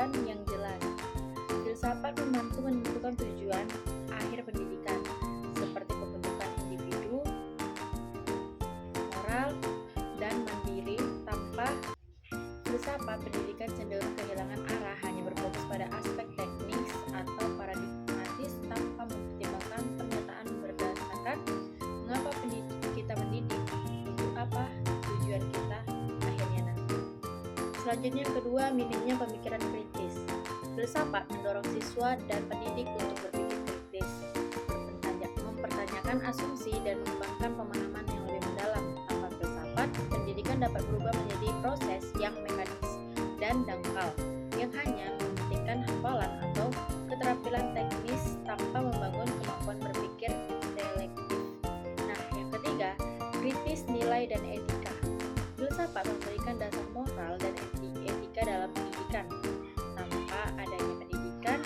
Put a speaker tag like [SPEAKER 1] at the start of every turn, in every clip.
[SPEAKER 1] tujuan yang jelas. Filsafat membantu menentukan tujuan akhir pendidikan, seperti pembentukan individu, moral, dan mandiri. Tanpa filsafat, pendidikan cenderung kehilangan arah, hanya berfokus pada aspek teknis atau paradigmatis tanpa mempertimbangkan pernyataan berdasarkan mengapa kita mendidik, untuk apa tujuan kita akhirnya nanti. Selanjutnya yang kedua, minimnya pemikiran kritis. Filsafat mendorong siswa dan pendidik untuk berpikir kritis, mempertanyakan asumsi dan mengembangkan pemahaman yang lebih mendalam. Tanpa filsafat, pendidikan dapat berubah menjadi proses yang mekanis dan dangkal, yang hanya mementingkan hafalan atau keterampilan teknis tanpa membangun kemampuan berpikir selektif. Nah, yang ketiga, kritis nilai dan etika. Filsafat memberikan dasar moral dan etika dalam pendidikan. Tanpa adanya pendidikan,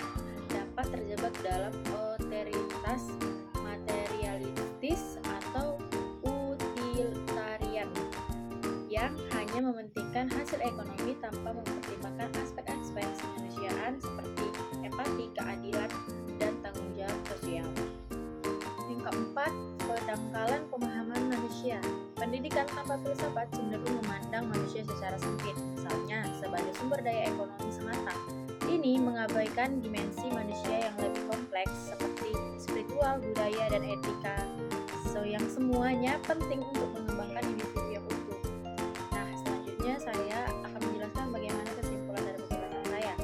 [SPEAKER 1] dapat terjebak dalam otoritas materialistis atau utilitarian yang hanya mementingkan hasil ekonomi tanpa mempertimbangkan aspek-aspek kemanusiaan seperti empati, keadilan, dan tanggung jawab sosial. Yang keempat, pendangkalan pemahaman manusia. Pendidikan tanpa filsafat cenderung memandang manusia secara sempit, misalnya sebagai sumber daya ekonomi semata. Ini mengabaikan dimensi manusia yang lebih kompleks seperti spiritual, budaya, dan etika, yang semuanya penting untuk mengembangkan individu yang utuh. Nah, selanjutnya saya akan menjelaskan bagaimana kesimpulan dari penjelasan saya.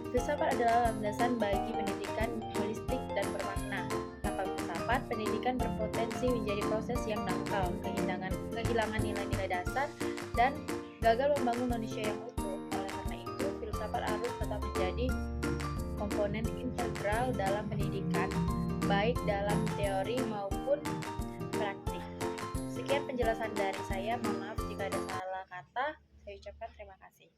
[SPEAKER 1] Filsafat adalah landasan bagi pendidikan holistik dan bermakna. Tanpa filsafat, pendidikan berpotensi menjadi proses yang dangkal, kehilangan nilai-nilai dasar, dan gagal membangun manusia yang utuh. Oleh karena itu, filsafat harus tetap menjadi komponen integral dalam pendidikan, baik dalam teori maupun praktik. Sekian penjelasan dari saya. Mohon maaf jika ada salah kata. Saya ucapkan terima kasih.